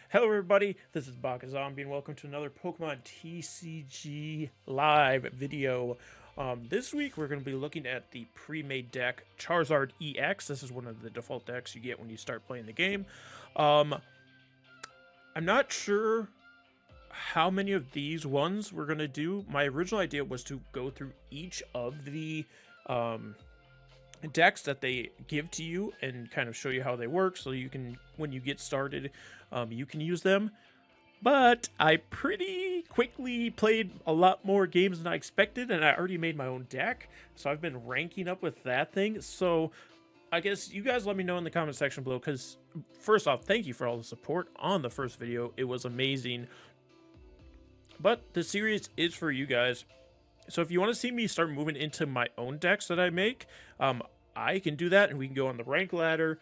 Hello everybody, this is Baka Zombie and welcome to another Pokemon TCG live video. This week we're going to be looking at the pre-made deck Charizard EX. This is one of the default decks you get when you start playing the game. I'm not sure how many of these ones we're going to do. My original idea was to go through each of the decks that they give to you and kind of show you how they work so you can, when you get started, you can use them. But I pretty quickly played a lot more games than I expected, and I already made my own deck, so I've been ranking up with that thing. So I guess you guys let me know in the comment section below, because first off, thank you for all the support on the first video. It was amazing. But the series is for you guys. So if you want to see me start moving into my own decks that I make, I can do that, and we can go on the rank ladder,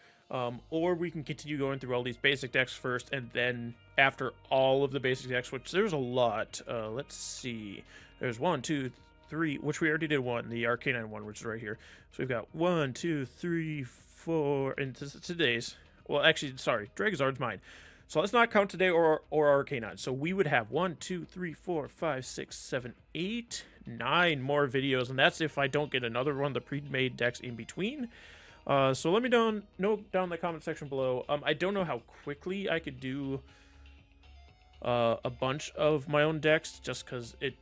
or we can continue going through all these basic decks first, and then after all of the basic decks, which there's a lot. Let's see. There's 1, 2, 3, which we already did one, the Arcanine one, which is right here. So we've got 1, 2, 3, 4, and today's. Well, actually, sorry, Dragozard's mine. So let's not count today or Arcanine. So we would have 1, 2, 3, 4, 5, 6, 7, 8, 9 more videos, and that's if I don't get another one of the pre-made decks in between. So let me know down in the comment section below. I don't know how quickly I could do a bunch of my own decks, just because it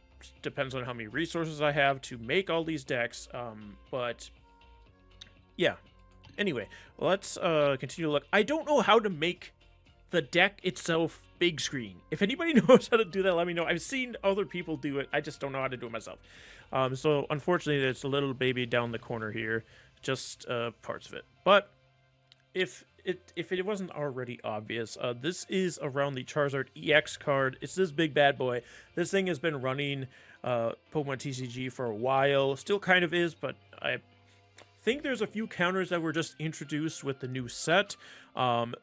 depends on how many resources I have to make all these decks. But yeah. Anyway, let's continue to look. I don't know how to make the deck itself big screen. If anybody knows how to do that, let me know. I've seen other people do it. I just don't know how to do it myself. So unfortunately, there's a little baby down the corner here, just parts of it. But if it wasn't already obvious, this is around the Charizard EX card. It's this big bad boy. This thing has been running Pokemon TCG for a while. Still kind of is, but I think there's a few counters that were just introduced with the new set.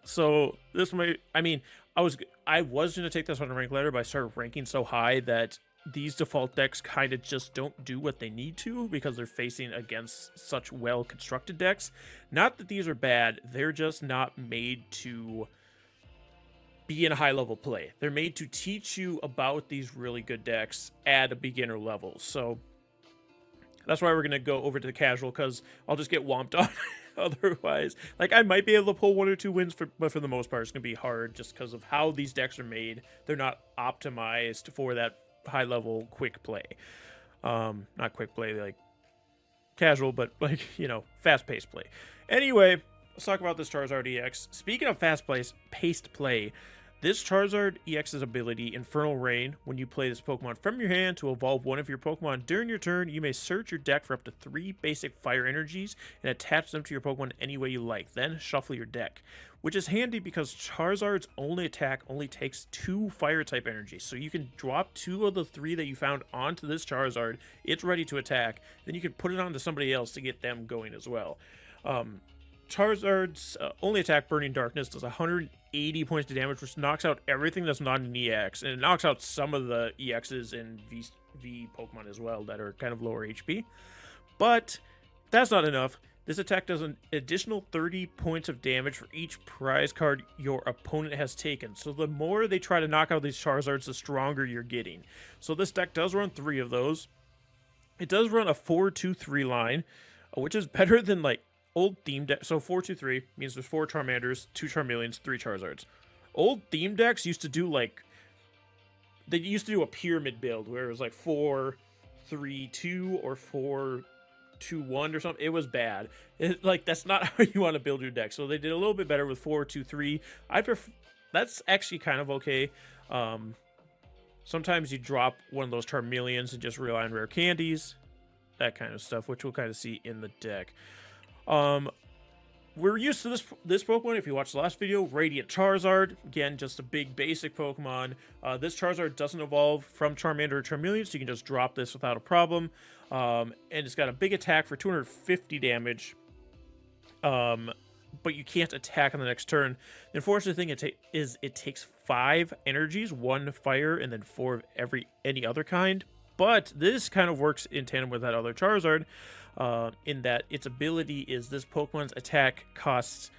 So this might, I mean, I was going to take this on a rank ladder, but I started ranking so high that these default decks kind of just don't do what they need to, because they're facing against such well constructed decks. Not that these are bad, they're just not made to be in a high level play. They're made to teach you about these really good decks at a beginner level. So that's why we're going to go over to the casual, because I'll just get whomped on otherwise. Like, I might be able to pull 1 or 2 wins, but for the most part, it's going to be hard just because of how these decks are made. They're not optimized for that high-level quick play. Not quick play, like casual, but, like, you know, fast-paced play. Anyway, let's talk about this Charizard EX. Speaking of fast-paced play, this Charizard EX's ability, Infernal Rain, when you play this Pokemon from your hand to evolve one of your Pokemon during your turn, you may search your deck for up to 3 basic fire energies and attach them to your Pokemon any way you like. Then shuffle your deck, which is handy because Charizard's only attack only takes 2 fire type energies. So you can drop 2 of the 3 that you found onto this Charizard. It's ready to attack. Then you can put it onto somebody else to get them going as well. Charizard's only attack, Burning Darkness, does 180 points of damage, which knocks out everything that's not an EX, and it knocks out some of the EXs in V Pokemon as well that are kind of lower HP. But that's not enough. This attack does an additional 30 points of damage for each prize card your opponent has taken. So the more they try to knock out these Charizards, the stronger you're getting. So this deck does run 3 of those. It does run a 4-2-3 line, which is better than, like, old theme deck. So 4-2-3 means there's 4 Charmanders, 2 Charmeleons, 3 Charizards. Old theme decks used to do, like, they used to do a pyramid build where it was like 4-3-2 or 4-2-1 or something. It was bad. Like, that's not how you want to build your deck. So they did a little bit better with 4-2-3. I prefer, that's actually kind of okay. Sometimes you drop one of those Charmeleons and just rely on rare candies, that kind of stuff, which we'll kind of see in the deck. We're used to this Pokemon. If you watched the last video, Radiant Charizard, again, just a big basic Pokemon. This Charizard doesn't evolve from Charmander or Charmeleon, so you can just drop this without a problem. And it's got a big attack for 250 damage. But you can't attack on the next turn. The unfortunate thing is it takes 5 energies, 1 fire, and then 4 of any other kind. But this kind of works in tandem with that other Charizard, in that its ability is this Pokemon's attack costs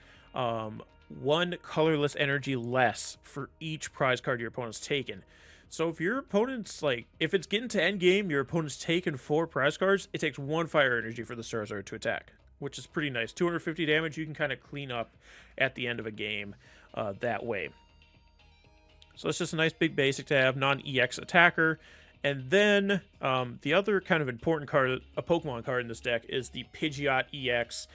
1 colorless energy less for each prize card your opponent's taken. So if your opponent's like, if it's getting to end game, your opponent's taken 4 prize cards, it takes 1 fire energy for the Charizard to attack, which is pretty nice. 250 damage you can kind of clean up at the end of a game that way. So it's just a nice big basic to have, non-EX attacker. And then the other kind of important card, a Pokemon card in this deck, is the Pidgeot EX.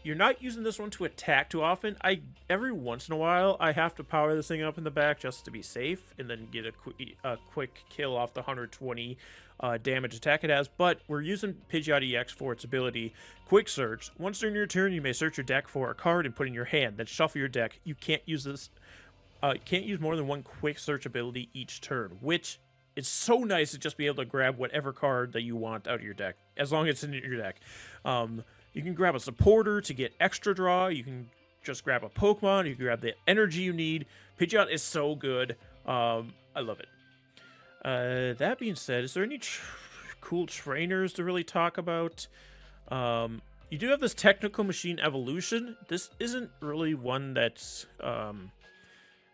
You're not using this one to attack too often. Every once in a while, I have to power this thing up in the back just to be safe, and then get a quick kill off the 120 damage attack it has. But we're using Pidgeot EX for its ability Quick Search. Once during your turn, you may search your deck for a card and put it in your hand, then shuffle your deck. You can't use this. You can't use more than 1 Quick Search ability each turn, which is so nice to just be able to grab whatever card that you want out of your deck, as long as it's in your deck. You can grab a supporter to get extra draw. You can just grab a Pokemon. You can grab the energy you need. Pidgeot is so good. I love it. That being said, is there any cool trainers to really talk about? You do have this Technical Machine Evolution. This isn't really one that's...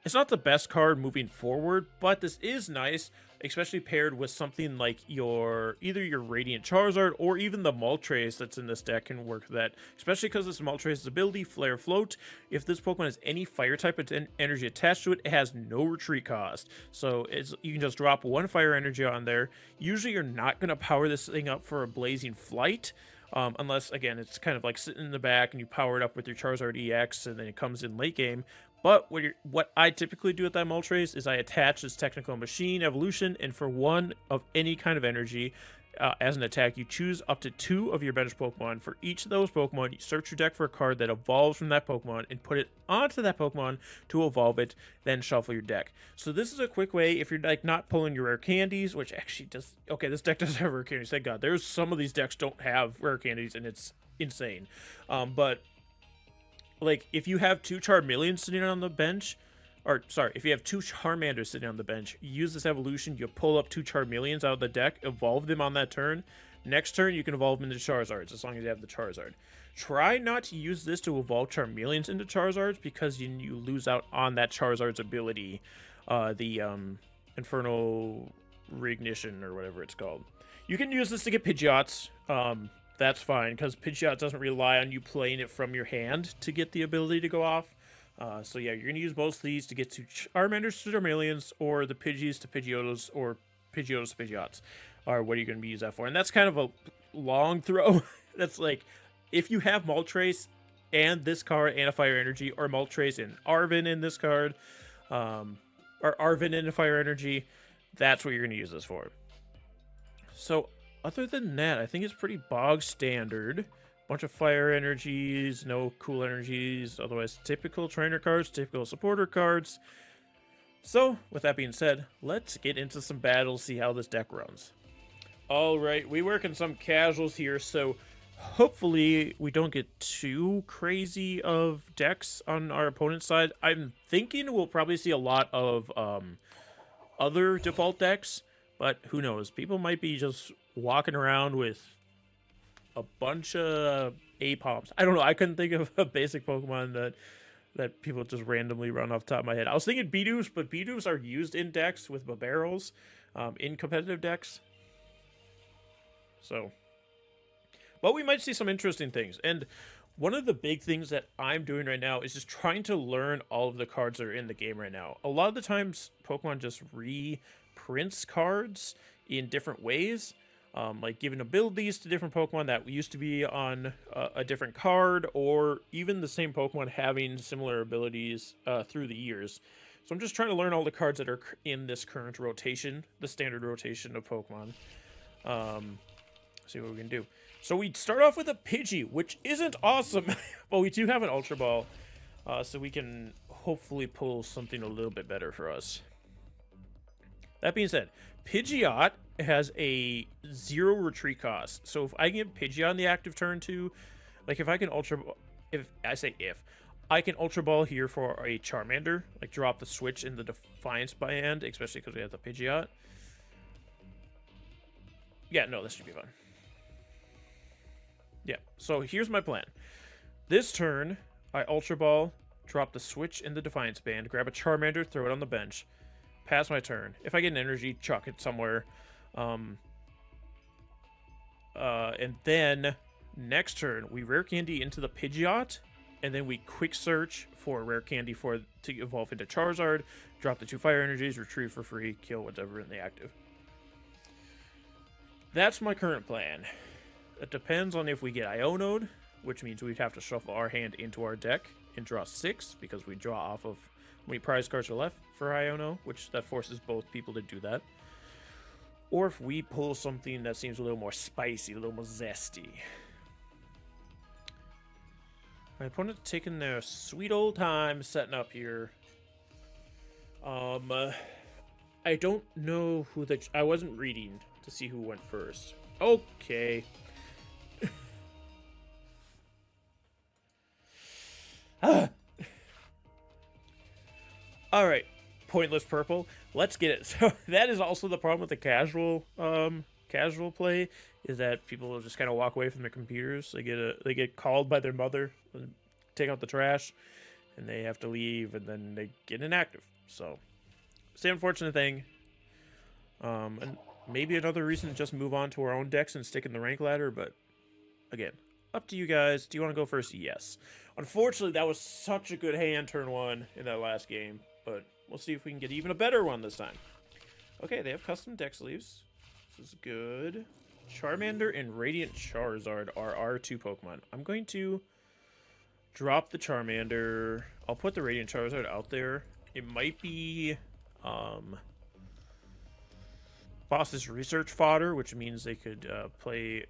it's not the best card moving forward, but this is nice, especially paired with something like either your Radiant Charizard or even the Moltres that's in this deck can work with that, especially because this Moltres' ability, Flare Float. If this Pokemon has any fire type energy attached to it, it has no retreat cost. So you can just drop 1 fire energy on there. Usually you're not going to power this thing up for a Blazing Flight, unless, again, it's kind of like sitting in the back and you power it up with your Charizard EX and then it comes in late game. But what I typically do with that Moltres is I attach this Technical Machine Evolution, and for 1 of any kind of energy as an attack, you choose up to 2 of your bench Pokemon. For each of those Pokemon, you search your deck for a card that evolves from that Pokemon and put it onto that Pokemon to evolve it, then shuffle your deck. So this is a quick way if you're like not pulling your rare candies, which actually does... Okay, this deck does have rare candies, thank God. There's some of these decks don't have rare candies, and it's insane. But... like, if you have 2 Charmeleons sitting on the bench, or, sorry, if you have 2 Charmanders sitting on the bench, you use this evolution, you pull up 2 Charmeleons out of the deck, evolve them on that turn. Next turn, you can evolve them into Charizards, as long as you have the Charizard. Try not to use this to evolve Charmeleons into Charizards, because you lose out on that Charizard's ability, the Infernal Reignition, or whatever it's called. You can use this to get Pidgeots, that's fine, because Pidgeot doesn't rely on you playing it from your hand to get the ability to go off. So yeah, you're going to use both of these to get to Charmanders to Charmeleons, or the Pidgeys to Pidgeotos, or Pidgeotos to Pidgeots, or what are you going to be used that for? And that's kind of a long throw. That's like, if you have Moltres and this card and a Fire Energy, or Moltres and Arven in this card, or Arven and a Fire Energy, that's what you're going to use this for. So... other than that, I think it's pretty bog standard. Bunch of fire energies, no cool energies, otherwise typical trainer cards, typical supporter cards. So, with that being said, let's get into some battles, see how this deck runs. Alright, we work in some casuals here, so hopefully we don't get too crazy of decks on our opponent's side. I'm thinking we'll probably see a lot of other default decks, but who knows? People might be just walking around with a bunch of Apoms. I don't know. I couldn't think of a basic Pokemon that people just randomly run off the top of my head. I was thinking Bidoos, but Bidoos are used in decks with Babarrels, in competitive decks. So, but we might see some interesting things. And one of the big things that I'm doing right now is just trying to learn all of the cards that are in the game right now. A lot of the times, Pokemon just reprints cards in different ways. Like giving abilities to different Pokemon that used to be on a different card, or even the same Pokemon having similar abilities through the years. So I'm just trying to learn all the cards that are in this current rotation, the standard rotation of Pokemon. See what we can do. So we start off with a Pidgey, which isn't awesome, but we do have an Ultra Ball, so we can hopefully pull something a little bit better for us. That being said, Pidgeot has a 0 retreat cost. So if I can get Pidgeot on the active turn too, like if I can I can Ultra Ball here for a Charmander, like drop the switch in the Defiance by hand, especially because we have the Pidgeot. Yeah, no, this should be fun. Yeah, so here's my plan. This turn, I Ultra Ball drop the Switch in the Defiance Band, grab a Charmander, throw it on the bench, pass my turn. If I get an energy, chuck it somewhere. And then next turn, we rare candy into the Pidgeot, and then we quick search for rare candy to evolve into Charizard, drop the 2 fire energies, retrieve for free, kill whatever in the active. That's my current plan. It depends on if we get Ionode, which means we'd have to shuffle our hand into our deck and draw 6, because we draw off of how many prize cards are left for Iono, which that forces both people to do that. Or if we pull something that seems a little more spicy, a little more zesty. My opponent's taking their sweet old time setting up here. I don't know who I wasn't reading to see who went first. Okay. All right, pointless purple. Let's get it. So that is also the problem with the casual play, is that people will just kind of walk away from their computers. They get called by their mother, take out the trash, and they have to leave, and then they get inactive. So it's the unfortunate thing. And maybe another reason to just move on to our own decks and stick in the rank ladder, but again, up to you guys. Do you want to go first? Yes. Unfortunately, that was such a good hand turn 1 in that last game, but we'll see if we can get even a better one this time. Okay, they have custom deck sleeves. This is good. Charmander and Radiant Charizard are our 2 Pokemon. I'm going to drop the Charmander. I'll put the Radiant Charizard out there. It might be Boss's Research fodder, which means they could play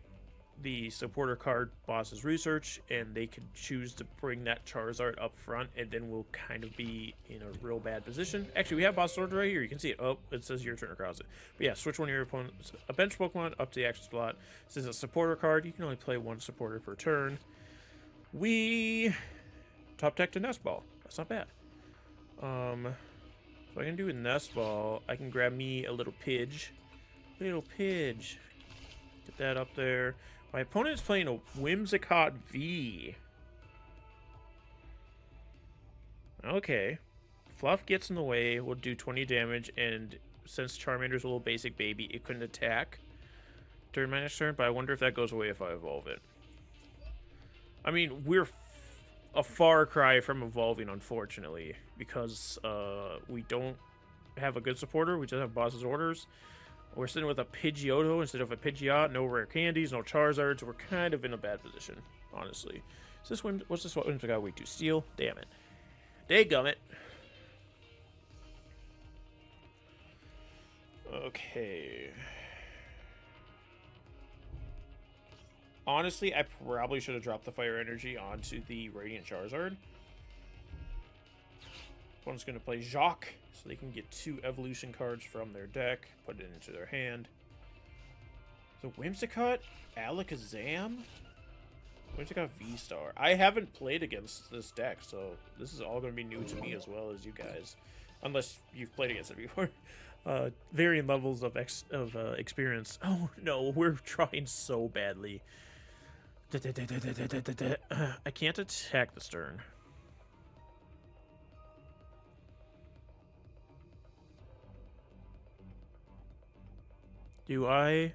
the supporter card Boss's Research, and they could choose to bring that Charizard up front, and then we'll kind of be in a real bad position. Actually, we have Boss's Order right here. You can see it. Oh, it says your turn across it. But yeah, switch one of your opponent's a bench Pokemon up to the action slot. This is a supporter card. You can only play 1 supporter per turn. We top deck to Nest Ball. That's not bad. So I can do a Nest Ball. I can grab me a little Pidge. Little Pidge. Get that up there. My opponent is playing a Whimsicott V. Okay. Fluff gets in the way. We'll do 20 damage, and since Charmander's a little basic baby, it couldn't attack during my next turn, but I wonder if that goes away if I evolve it. I mean, we're a far cry from evolving, unfortunately, because we don't have a good supporter. We just have Boss's Orders. We're sitting with a Pidgeotto instead of a Pidgeot. No rare candies, no Charizards. We're kind of in a bad position, honestly. Is this what's this Whimsicott weak to? Steel? Damn it. Daygummit. Okay. Honestly, I probably should have dropped the Fire Energy onto the Radiant Charizard. One's going to play Jacques, so they can get 2 evolution cards from their deck, put it into their hand. So Whimsicott, Alakazam, Whimsicott V-Star. I haven't played against this deck, so this is all going to be new to me as well as you guys, unless you've played against it before. Varying levels of experience. Oh no, we're trying so badly. I can't attack this turn. Do I?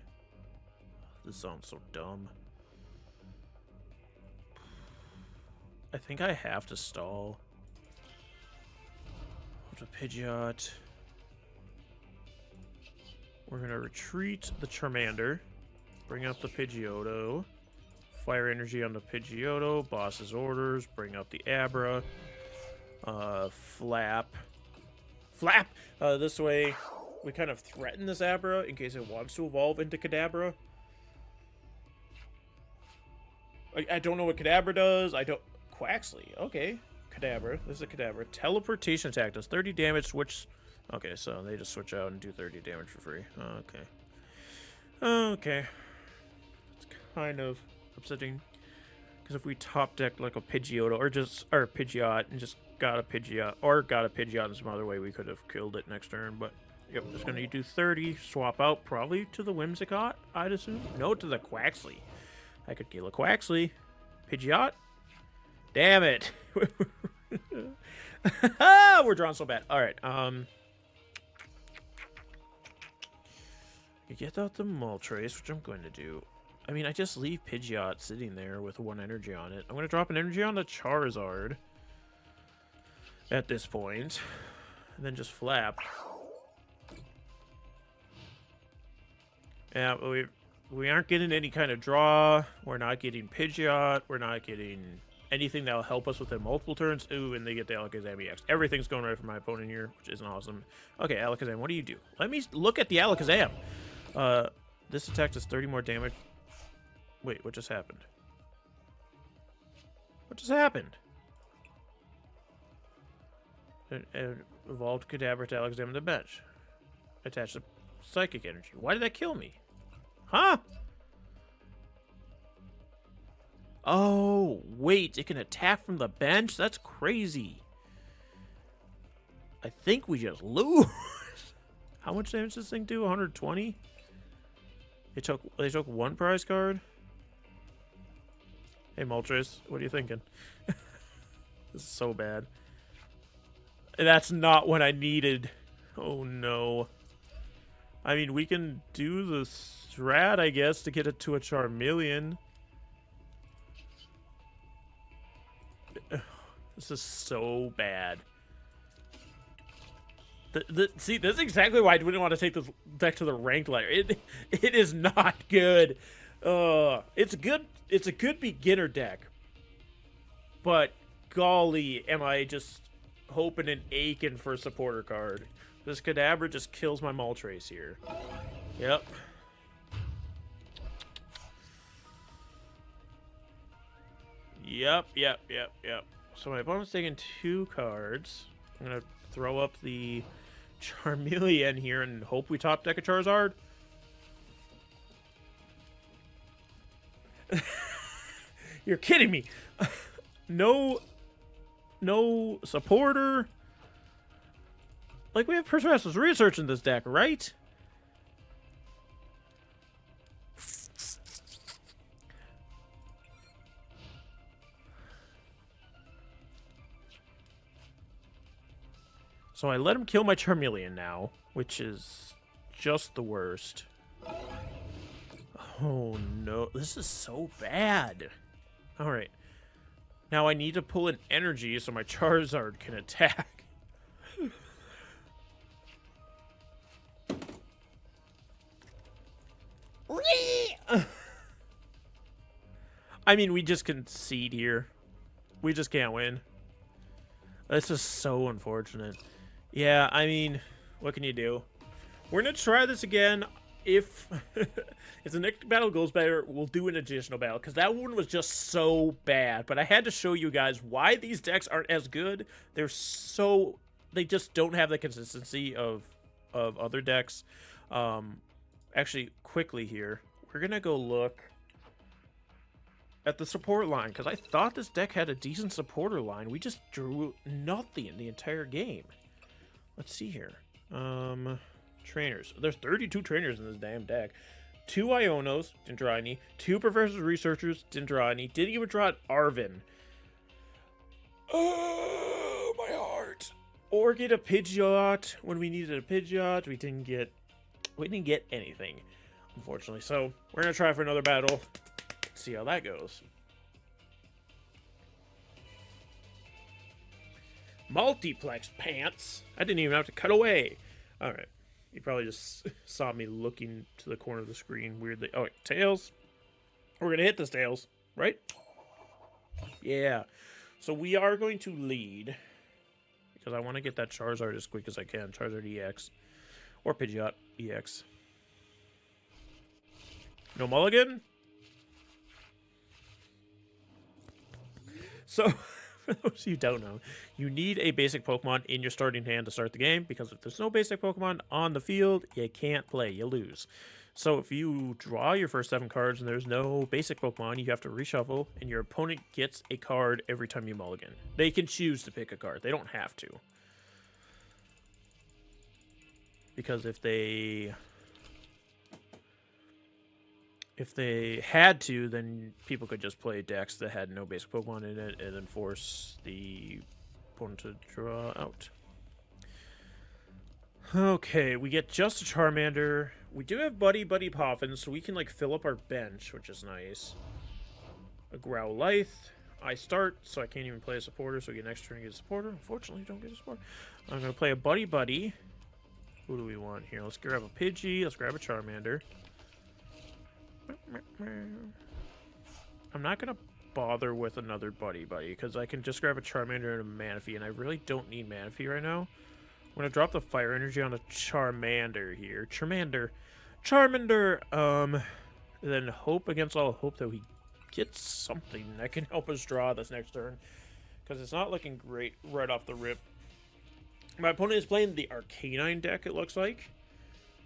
This sounds so dumb. I think I have to stall. With a Pidgeot. We're going to retreat the Charmander. Bring up the Pidgeotto. Fire Energy on the Pidgeotto. Boss's Orders. Bring up the Abra. Flap. Flap! This way, we kind of threaten this Abra in case it wants to evolve into Kadabra. I don't know what Kadabra does. I don't... Quaxley. Okay. Kadabra. This is a Kadabra. Teleportation attack does 30 damage, switch... Okay, so they just switch out and do 30 damage for free. Okay. Okay. It's kind of upsetting. Because if we top deck like a Pidgeotto, or Pidgeot, and just got a Pidgeot, or got a Pidgeot in some other way, we could have killed it next turn, but... Yep, just gonna do 30, swap out probably to the Whimsicott, I'd assume. No, to the Quaxley. I could kill a Quaxley. Pidgeot? Damn it. We're drawn so bad. All right. You get out the Moltres, which I'm going to do. I mean, I just leave Pidgeot sitting there with 1 energy on it. I'm going to drop an energy on the Charizard at this point, and then just flap. Yeah, we aren't getting any kind of draw. We're not getting Pidgeot. We're not getting anything that'll help us within multiple turns. Ooh, and they get the Alakazam EX. Everything's going right for my opponent here, which isn't awesome. Okay, Alakazam, what do you do? Let me look at the Alakazam. This attack does 30 more damage. Wait, what just happened? What just happened? An evolved Kadabra to Alakazam on the bench. Attach the psychic energy. Why did that kill me? Huh? Oh, wait, it can attack from the bench? That's crazy. I think we just lose. How much damage does this thing do? 120? They took 1 prize card? Hey, Moltres, what are you thinking? This is so bad. That's not what I needed. Oh, no. I mean, we can do the strat, I guess, to get it to a Charmeleon. This is so bad. See, this is exactly why I didn't want to take this deck to the ranked ladder. It is not good. It's good. It's a good beginner deck, but golly, am I just hoping and aching for a supporter card? This Kadabra just kills my Moltres here. Yep. Yep. So my opponent's taking 2 cards. I'm gonna throw up the Charmeleon here and hope we top deck a Charizard. You're kidding me. No supporter. Like, we have Professor's Research in this deck, right? So I let him kill my Charmeleon now, which is just the worst. Oh no, this is so bad. Alright. Now I need to pull an energy so my Charizard can attack. I mean, we just concede here. We just can't win. This is so unfortunate. Yeah, I mean, what can you do? We're gonna try this again. If if the next battle goes better, we'll do an additional battle, because that one was just so bad. But I had to show you guys why these decks aren't as good. They just don't have the consistency of other decks. Actually, quickly here, we're gonna go look at the support line, because I thought this deck had a decent supporter line. We just drew nothing in the entire game. Let's see here. Trainers. There's 32 trainers in this damn deck. 2 Ionos, didn't draw any. 2 Professor's Researchers, didn't draw any. Didn't even draw an Arvin. Oh, my heart. Or get a Pidgeot when we needed a Pidgeot. We didn't get anything, unfortunately. So we're gonna try for another battle. See how that goes. Multiplex pants. I didn't even have to cut away. All right. You probably just saw me looking to the corner of the screen weirdly. Oh, wait, tails. We're going to hit this tails, right? Yeah. So we are going to lead, because I want to get that Charizard as quick as I can. Charizard EX. Or Pidgeot EX. No mulligan? So, for those of you who don't know, you need a basic Pokemon in your starting hand to start the game, because if there's no basic Pokemon on the field, you can't play, you lose. So if you draw your first 7 cards and there's no basic Pokemon, you have to reshuffle, and your opponent gets a card every time you mulligan. They can choose to pick a card, they don't have to. Because if they had to, then people could just play decks that had no basic Pokemon in it and then force the opponent to draw out. Okay, we get just a Charmander. We do have Buddy Poffin, so we can like fill up our bench, which is nice. A Growlithe. I start, so I can't even play a supporter, so we get next turn and get a supporter. Unfortunately, don't get a supporter. I'm going to play a Buddy. Who do we want here? Let's grab a Pidgey. Let's grab a Charmander. I'm not going to bother with another Buddy, because I can just grab a Charmander and a Manaphy, and I really don't need Manaphy right now. I'm going to drop the Fire Energy on a Charmander here. Charmander. And then hope against all hope that he gets something that can help us draw this next turn, because it's not looking great right off the rip. My opponent is playing the Arcanine deck, it looks like.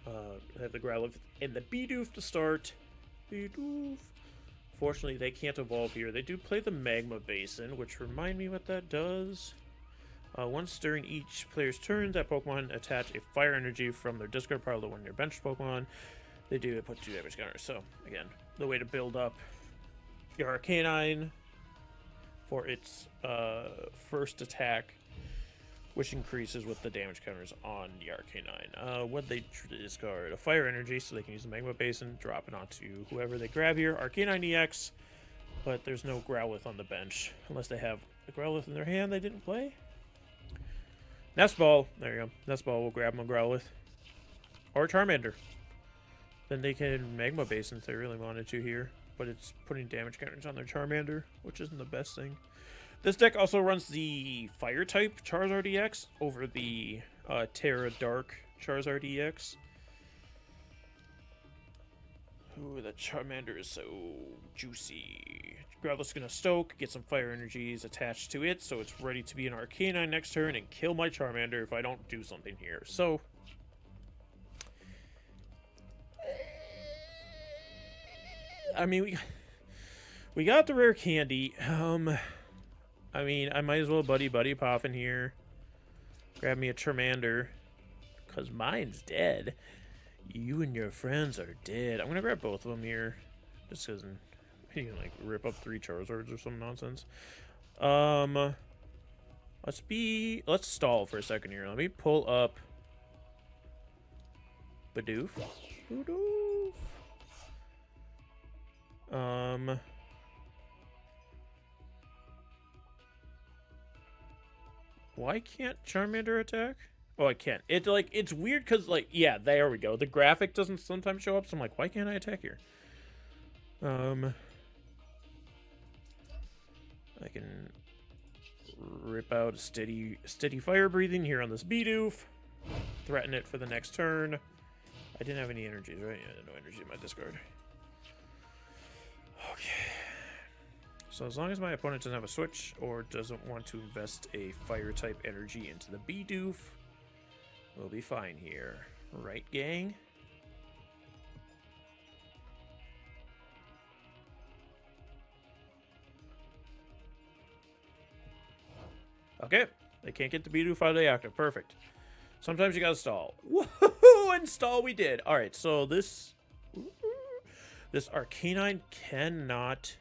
I have the Growlithe and the Bidoof to start. Bidoof. Fortunately, they can't evolve here. They do play the Magma Basin, which remind me what that does. Once during each player's turn, that Pokemon attach a Fire Energy from their discard pile to one of their bench Pokemon. They do put 2 damage counters. So, again, the way to build up your Arcanine for its first attack, which increases with the damage counters on the Arcanine. What they discard? A Fire Energy, so they can use the Magma Basin, drop it onto whoever they grab here. Arcanine EX, but there's no Growlithe on the bench, unless they have the Growlithe in their hand they didn't play. Nest Ball. There you go. Nest Ball will grab them a Growlithe. Or Charmander. Then they can Magma Basin if they really wanted to here. But it's putting damage counters on their Charmander, which isn't the best thing. This deck also runs the Fire-type Charizard EX over the Terra Dark Charizard EX. Ooh, that Charmander is so juicy. Growlithe's gonna Stoke, get some Fire Energies attached to it, so it's ready to be an Arcanine next turn and kill my Charmander if I don't do something here. So, I mean, we got the rare candy. I mean, I might as well Buddy pop in here. Grab me a Charmander, because mine's dead. You and your friends are dead. I'm going to grab both of them here, just because you can, like, rip up 3 Charizards or some nonsense. Let's stall for a second here. Let me pull up Bidoof. Why can't Charmander attack? Oh, I can't. It's weird because, like, yeah, there we go. The graphic doesn't sometimes show up, so I'm like, why can't I attack here? I can rip out steady fire breathing here on this Bidoof. Threaten it for the next turn. I didn't have any energies, right? Yeah, no energy in my discard. Okay. So as long as my opponent doesn't have a switch or doesn't want to invest a fire-type energy into the Bidoof, we'll be fine here. Right, gang? Okay. They can't get the Bidoof out of the active. Perfect. Sometimes you gotta stall. Woohoo! And stall we did. Alright, so this Arcanine cannot...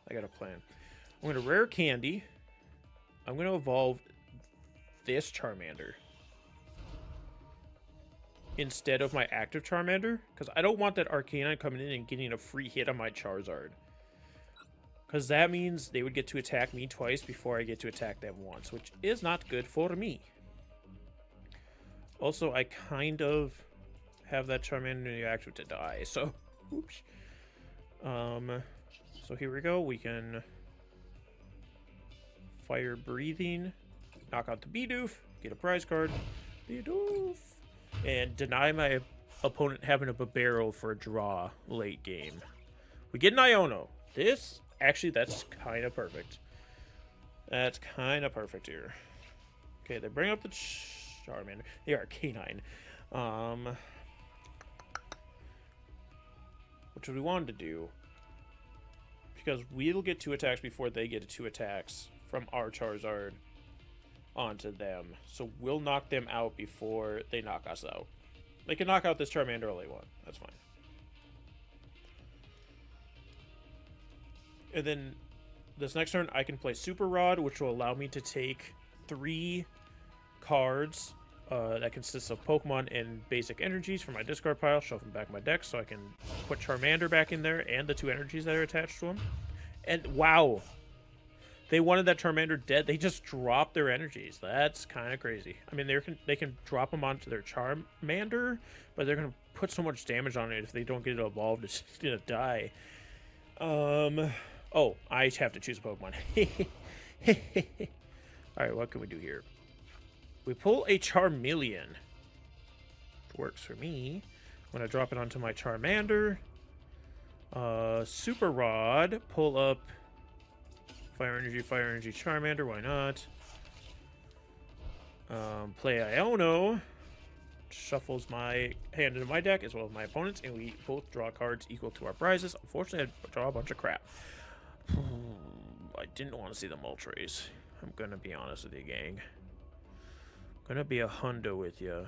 I got a plan. I'm going to rare candy. I'm going to evolve this Charmander instead of my active Charmander, because I don't want that Arcanine coming in and getting a free hit on my Charizard, because that means they would get to attack me twice before I get to attack them once, which is not good for me. Also, I kind of have that Charmander active to die, so oops. So here we go. We can fire breathing, knock out the Bidoof, get a prize card, Bidoof, and deny my opponent having a Babero for a draw late game. We get an Iono. That's kind of perfect. That's kind of perfect here. Okay, they bring up the Charmander. The Arcanine. Which we wanted to do, because we'll get 2 attacks before they get 2 attacks from our Charizard onto them. So we'll knock them out before they knock us out. They can knock out this Charmander all they want. That's fine. And then this next turn, I can play Super Rod, which will allow me to take 3 cards that consists of Pokemon and basic energies from my discard pile, shove them back in my deck so I can put Charmander back in there and the 2 energies that are attached to him. And wow, they wanted that Charmander dead. They just dropped their energies. That's kind of crazy. I mean, they can drop them onto their Charmander, but they're going to put so much damage on it if they don't get it evolved. It's going to die. Oh, I have to choose a Pokemon. Alright, what can we do here? We pull a Charmeleon. Works for me. I'm going to drop it onto my Charmander. Super Rod. Pull up Fire Energy, Charmander. Why not? Play Iono. Shuffles my hand into my deck as well as my opponent's, and we both draw cards equal to our prizes. Unfortunately, I draw a bunch of crap. I didn't want to see the Moltres. I'm gonna be honest with you, gang. I'm gonna be a hundo with you.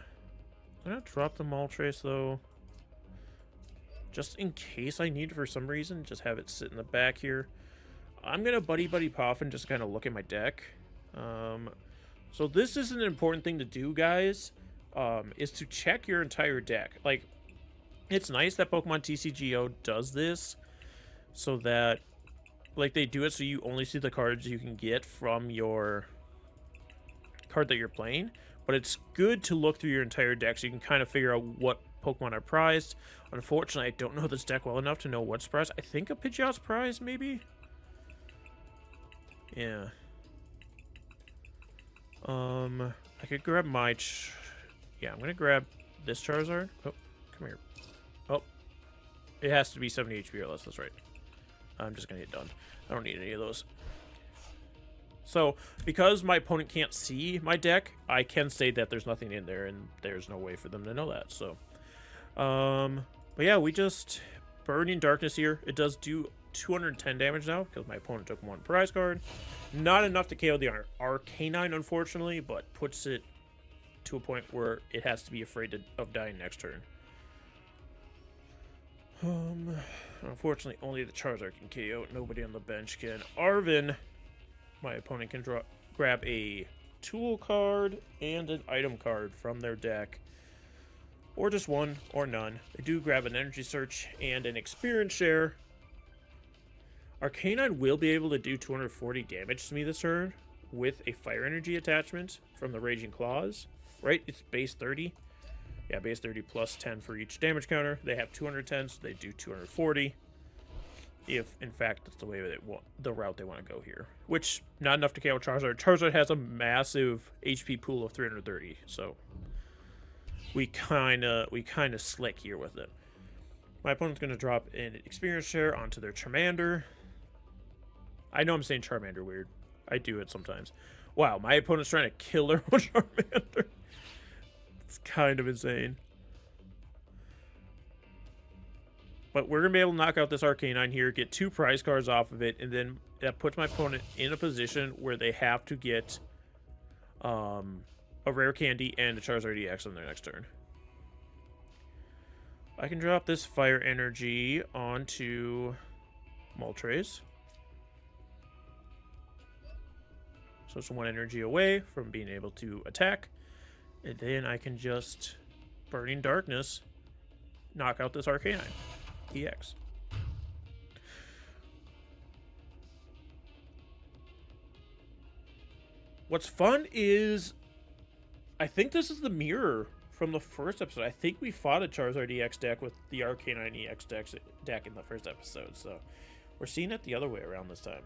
I'm gonna drop the Moltres though, just in case I need for some reason. Just have it sit in the back here. I'm gonna buddy pop and just kind of look at my deck. So this is an important thing to do, guys. Is to check your entire deck. Like, it's nice that Pokemon TCGO does this, so that, like, they do it so you only see the cards you can get from your card that you're playing. But it's good to look through your entire deck so you can kind of figure out what Pokemon are prized. Unfortunately, I don't know this deck well enough to know what's prized. I think a Pidgeot's prized, maybe? Yeah. I could grab my... Yeah, I'm going to grab this Charizard. Oh, come here. Oh, it has to be 70 HP or less. That's right. I'm just going to get done. I don't need any of those. So, because my opponent can't see my deck, I can say that there's nothing in there, and there's no way for them to know that. So, but yeah, we just Burning Darkness here. It does do 210 damage now because my opponent took 1 prize card. Not enough to KO the Arcanine, unfortunately, but puts it to a point where it has to be afraid of dying next turn. Unfortunately, only the Charizard can KO. Nobody on the bench can. Arvin, my opponent can grab a tool card and an item card from their deck. Or just one, or none. They do grab an Energy Search and an Experience Share. Arcanine will be able to do 240 damage to me this turn with a Fire Energy attachment from the Raging Claws. Right? It's base 30. Yeah, base 30 plus 10 for each damage counter. They have 210, so they do 240. If, in fact, that's the way they want, the route they want to go here. Which, not enough to KO Charizard. Charizard has a massive HP pool of 330, so we kind of slick here with it. My opponent's going to drop an Experience Share onto their Charmander. I know I'm saying Charmander weird. I do it sometimes. Wow, my opponent's trying to kill their own Charmander. It's kind of insane. But we're going to be able to knock out this Arcanine here, get 2 prize cards off of it, and then that puts my opponent in a position where they have to get a Rare Candy and a Charizard EX on their next turn. I can drop this Fire Energy onto Moltres. So it's 1 energy away from being able to attack. And then I can just Burning Darkness, knock out this Arcanine EX. What's fun is, I think this is the mirror from the first episode. I think we fought a Charizard EX deck with the Arcanine EX deck in the first episode. So we're seeing it the other way around this time.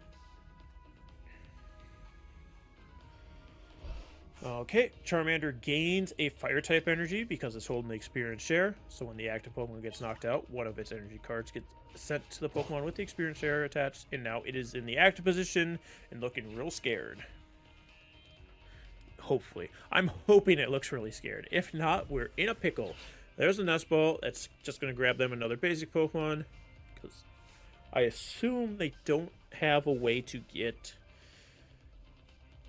Okay, Charmander gains a Fire-type energy because it's holding the Experience Share. So when the active Pokemon gets knocked out, one of its energy cards gets sent to the Pokemon with the Experience Share attached. And now it is in the active position and looking real scared. Hopefully. I'm hoping it looks really scared. If not, we're in a pickle. There's a Nest Ball. That's just going to grab them another basic Pokemon. Because I assume they don't have a way to get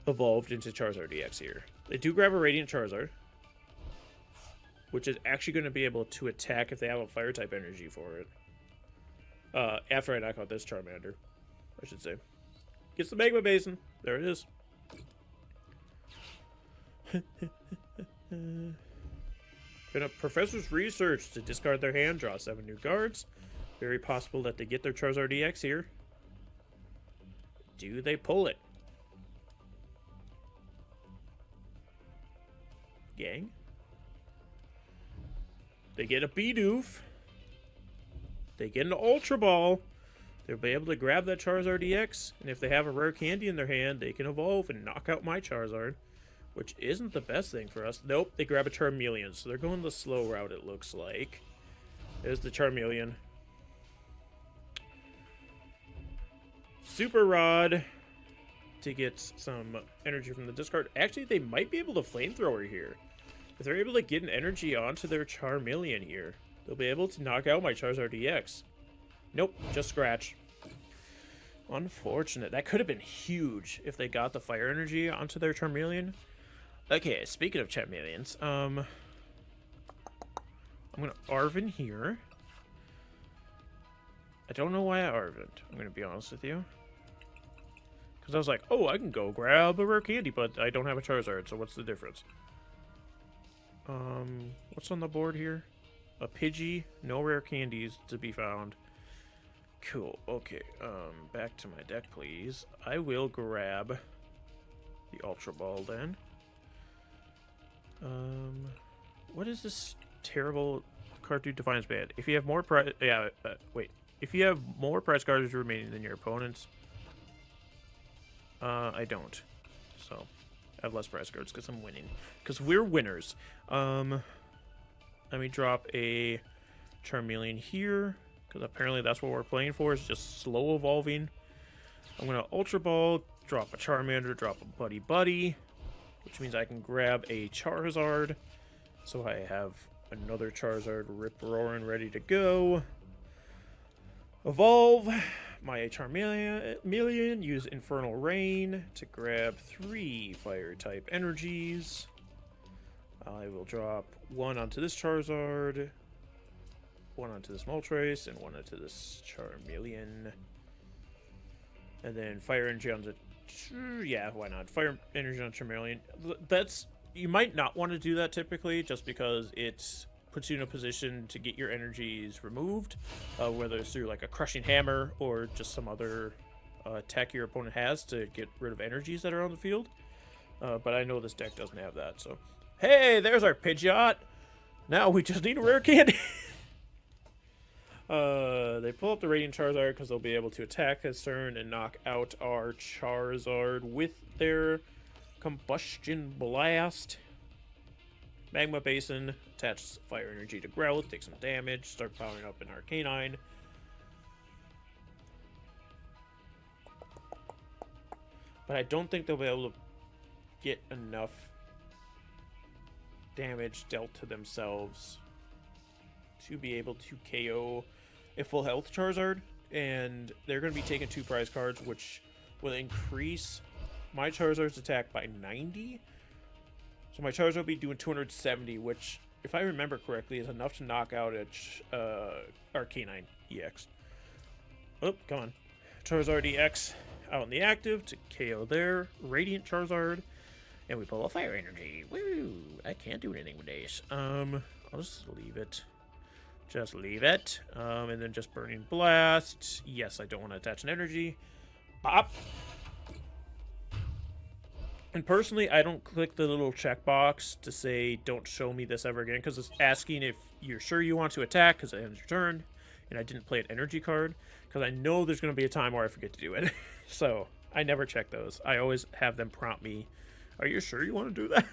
evolved into Charizard EX here. They do grab a Radiant Charizard, which is actually going to be able to attack if they have a Fire-type energy for it. After I knock out this Charmander. I should say. Gets the Magma Basin. There it is. Been a professor's research to discard their hand, draw 7 new cards. Very possible that they get their Charizard EX here. Do they pull it? Gang? They get a Bidoof. They get an Ultra Ball. They'll be able to grab that Charizard EX, and if they have a rare candy in their hand, they can evolve and knock out my Charizard, which isn't the best thing for us. Nope, they grab a Charmeleon, so they're going the slow route, it looks like. There's the Charmeleon. Super Rod to get some energy from the discard. Actually, they might be able to Flamethrower here. If they're able to get an energy onto their Charmeleon here, they'll be able to knock out my Charizard EX. Nope, just scratch. Unfortunate. That could have been huge if they got the fire energy onto their Charmeleon. Okay, speaking of Charmeleons, I'm gonna Arven here. I don't know why I Arvened, I'm gonna be honest with you. Because I was like, oh, I can go grab a rare candy, but I don't have a Charizard, so what's the difference? What's on the board here? A Pidgey, no rare candies to be found. Cool, okay, back to my deck, please. I will grab the Ultra Ball then. What is this terrible card to Defiance band? If you have more prize, if you have more prize cards remaining than your opponents, I don't. So, I have less prize cards because I'm winning. Because we're winners. Let me drop a Charmeleon here, because apparently that's what we're playing for, is just slow evolving. I'm going to Ultra Ball, drop a Charmander, drop a Buddy Buddy, which means I can grab a Charizard. So I have another Charizard Rip-Roaring ready to go. Evolve my Charmeleon, use Infernal Rain to grab 3 Fire-type energies. I will drop 1 onto this Charizard, 1 onto this Moltres, and 1 onto this Charmeleon. And then Fire Energy onto... yeah, why not? Fire Energy on Charmeleon. That's... You might not want to do that typically, just because it puts you in a position to get your energies removed, whether it's through like a Crushing Hammer or just some other tech your opponent has to get rid of energies that are on the field. But I know this deck doesn't have that, so... Hey, there's our Pidgeot! Now we just need a rare candy! They pull up the Radiant Charizard because they'll be able to attack this turn and knock out our Charizard with their Combustion Blast. Magma Basin, attach Fire Energy to Growlithe, take some damage, start powering up an Arcanine. But I don't think they'll be able to get enough damage dealt to themselves to be able to KO a full health Charizard, and they're going to be taking 2 prize cards, which will increase my Charizard's attack by 90. So my Charizard will be doing 270, which, if I remember correctly, is enough to knock out a Arcanine EX. Oh, come on. Charizard EX out in the active to KO their Radiant Charizard. And we pull a Fire Energy. Woo! I can't do anything with this. I'll just leave it. Just leave it. And then just Burning Blast. Yes, I don't want to attach an energy. Pop! And personally, I don't click the little checkbox to say, don't show me this ever again, because it's asking if you're sure you want to attack, because it ends your turn, and I didn't play an energy card, because I know there's going to be a time where I forget to do it. So, I never check those. I always have them prompt me, are you sure you want to do that?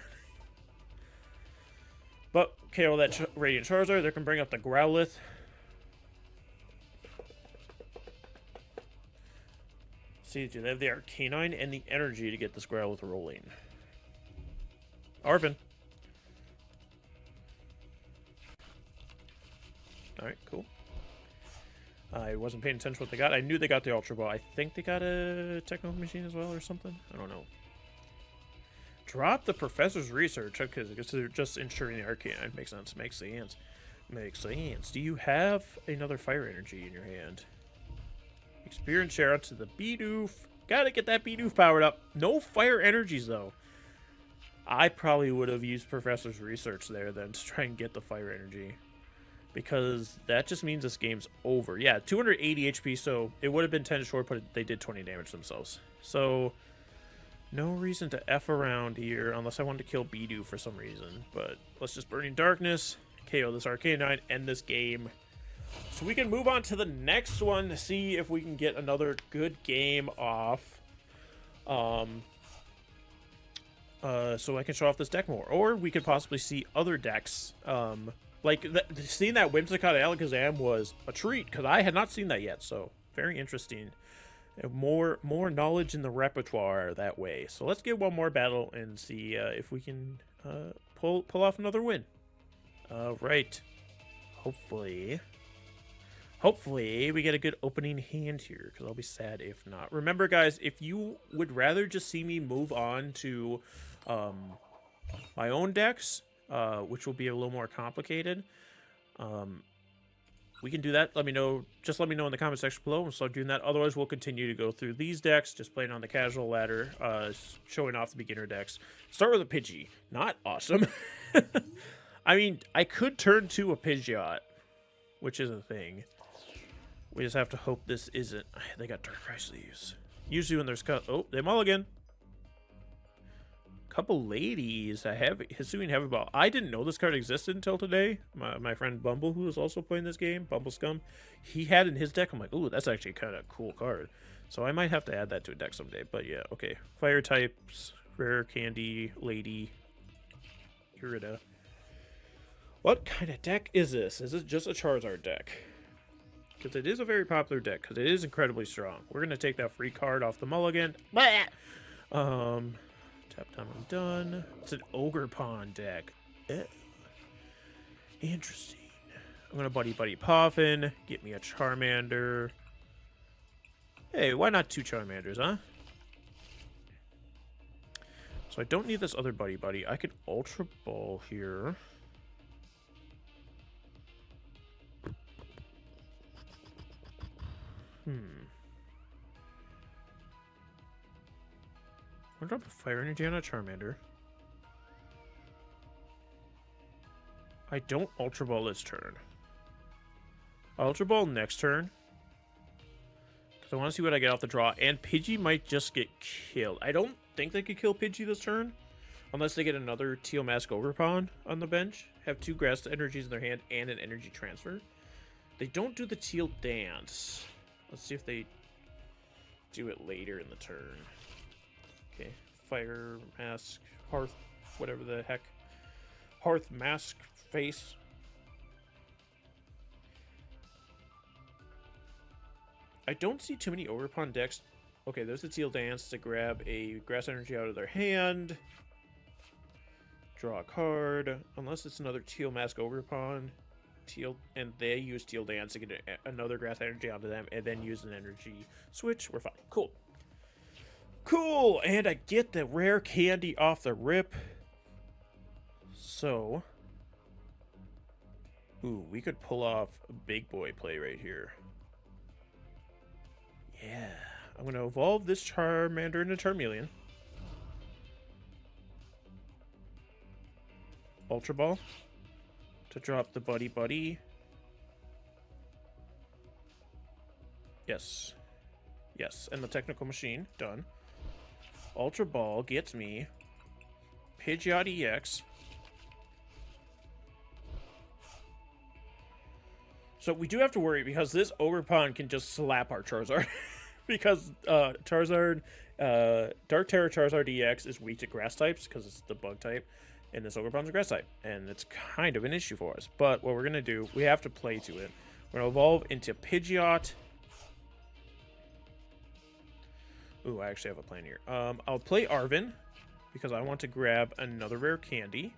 But, KO that Radiant Charizard, they can bring up the Growlithe. See, do they have the Arcanine and the energy to get this Growlithe rolling? Arven. Alright, cool. I wasn't paying attention to what they got. I knew they got the Ultra Ball. I think they got a Techno Machine as well or something. I don't know. Drop the Professor's Research. Okay, because they're just ensuring the Arcanine. Makes sense. Makes sense. Makes sense. Do you have another Fire Energy in your hand? Experience share out to the Bidoof. Gotta get that Bidoof powered up. No fire energies, though. I probably would have used Professor's Research there then to try and get the fire energy. Because that just means this game's over. Yeah, 280 HP, so it would have been 10 short, but they did 20 damage themselves. So, no reason to F around here unless I wanted to kill Bidoof for some reason. But let's just Burning Darkness, KO this Arcanine, end this game. So we can move on to the next one to see if we can get another good game off. So I can show off this deck more. Or we could possibly see other decks. Like, seeing that Whimsicott Alakazam was a treat, because I had not seen that yet, so very interesting. More knowledge in the repertoire that way. So let's get one more battle and see if we can pull off another win. Right. Hopefully we get a good opening hand here, because I'll be sad if not. Remember, guys, if you would rather just see me move on to my own decks, which will be a little more complicated, we can do that. Let me know. Just let me know in the comment section below. We'll start doing that. Otherwise, we'll continue to go through these decks, just playing on the casual ladder, showing off the beginner decks. Start with a Pidgey. Not awesome. I mean, I could turn to a Pidgeot, which is a thing. We just have to hope this isn't. They got Darkrai sleeves. Usually when there's oh, they mulligan. Couple ladies. I have Hisuian Heavy Ball. I didn't know this card existed until today. My friend Bumble, who is also playing this game, Bumble Scum, he had in his deck. I'm like, ooh, that's actually kind of a cool card. So I might have to add that to a deck someday. But yeah, okay. Fire types, rare candy, lady, Irida. What kind of deck is this? Is it just a Charizard deck? Because it is a very popular deck, because it is incredibly strong. We're going to take that free card off the mulligan. Tap down and done. It's an Ogre Pond deck. Interesting. I'm going to Buddy Poffin. Get me a Charmander. Hey, why not 2 Charmanders, huh? So I don't need this other Buddy. I could Ultra Ball here. I'll drop a Fire Energy on a Charmander. I don't Ultra Ball this turn. I'll Ultra Ball next turn, because I want to see what I get off the draw. And Pidgey might just get killed. I don't think they could kill Pidgey this turn, unless they get another Teal Mask Overpawn on the bench. Have 2 Grass Energies in their hand and an Energy Transfer. They don't do the Teal Dance. Let's see if they do it later in the turn. Okay, Fire Mask, Hearth, whatever the heck. Hearth Mask Face. I don't see too many Overpawn decks. Okay, there's the Teal Dance to grab a Grass Energy out of their hand. Draw a card. Unless it's another Teal Mask Overpawn. And they use Teal Dance to get another Grass Energy onto them, and then use an Energy Switch. We're fine. Cool, and I get the rare candy off the rip. So, ooh, we could pull off a big boy play right here. Yeah, I'm going to evolve this Charmander into Charmeleon. Ultra Ball to drop the Buddy. Yes, and the Technical Machine, done. Ultra Ball gets me Pidgeot EX. So we do have to worry, because this Overpawn can just slap our Charizard. Because Charizard, Dark Terror Charizard EX is weak to grass types, because it's the bug type. And this Overpawn's a grass type. And it's kind of an issue for us. But what we're going to do, we have to play to it. We're going to evolve into Pidgeot. Ooh, I actually have a plan here. I'll play Arven, because I want to grab another rare candy.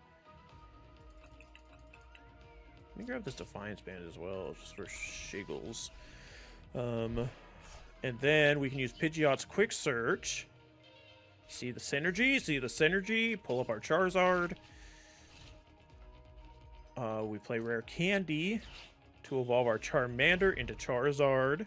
Let me grab this Defiance Band as well, just for shiggles. And then we can use Pidgeot's Quick Search. See the synergy? Pull up our Charizard. We play Rare Candy to evolve our Charmander into Charizard.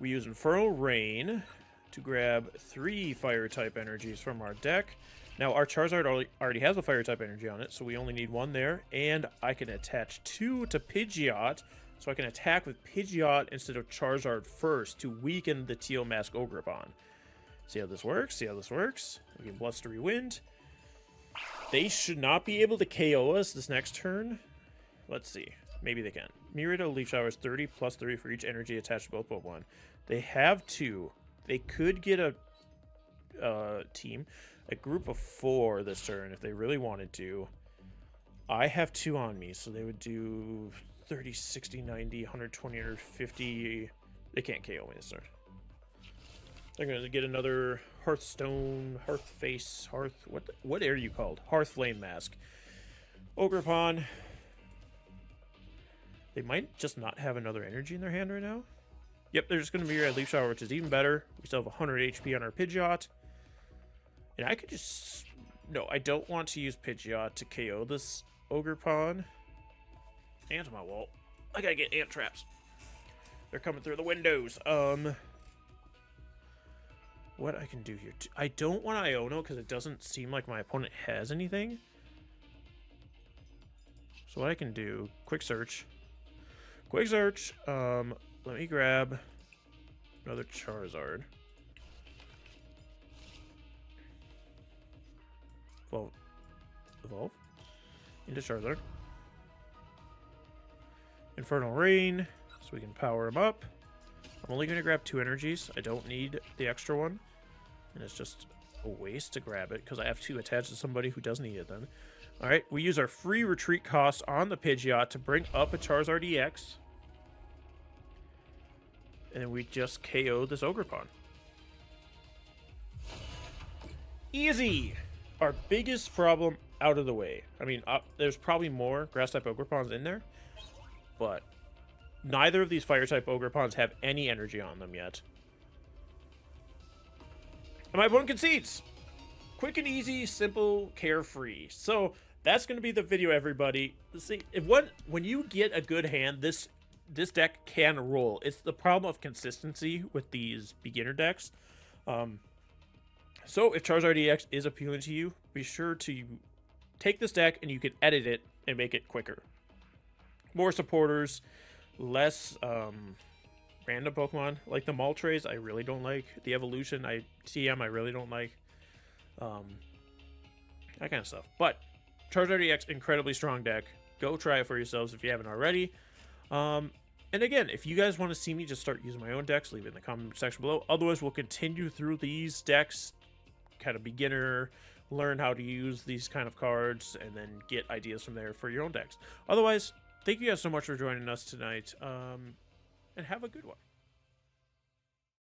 We use Infernal Rain to grab 3 fire-type energies from our deck. Now, our Charizard already has a fire-type energy on it, so we only need 1 there. And I can attach 2 to Pidgeot, so I can attack with Pidgeot instead of Charizard first to weaken the Teal Mask Ogerpon. See how this works? See how this works? We can Blustery Wind. They should not be able to KO us this next turn. Let's see. Maybe they can. Miraidon Leaf Shower is 30 plus 3 for each energy attached to both Pokemon. They have 2. They could get a group of 4 this turn if they really wanted to. I have 2 on me, so they would do 30, 60, 90, 120, 150. They can't KO me this turn. They're going to get another Hearthstone, what are you called? Hearth Flame Mask. Ogerpon. They might just not have another energy in their hand right now. Yep, they're just going to be a Leaf Shower, which is even better. We still have 100 HP on our Pidgeot. And I could just... No, I don't want to use Pidgeot to KO this Ogerpon. Ant my wall. I gotta get ant traps. They're coming through the windows. What I can do here... I don't want Iono because it doesn't seem like my opponent has anything. So what I can do... Quick search. Quick search. Let me grab another Charizard. Evolve into Charizard. Infernal Rain, so we can power him up. I'm only going to grab 2 energies. I don't need the extra one. And it's just a waste to grab it because I have to attach to somebody who does need it then. Alright, we use our free retreat cost on the Pidgeot to bring up a Charizard EX. And then we just KO this Ogerpon. Easy! Our biggest problem out of the way. I mean, there's probably more Grass-type Ogerpons in there. But neither of these Fire-type Ogerpons have any energy on them yet. And my opponent concedes! Quick and easy, simple, carefree. So, that's going to be the video, everybody. See, when you get a good hand, this deck can roll. It's the problem of consistency with these beginner decks. So if Charizard EX is appealing to you, be sure to take this deck and you can edit it and make it quicker. More supporters, less random Pokemon. Like the Moltres, I really don't like. The Evolution, TM, I really don't like. That kind of stuff. But Charizard EX, incredibly strong deck. Go try it for yourselves if you haven't already. And again, if you guys want to see me just start using my own decks, leave it in the comment section below. Otherwise, we'll continue through these decks, kind of beginner, learn how to use these kind of cards, and then get ideas from there for your own decks. Otherwise, thank you guys so much for joining us tonight, and have a good one.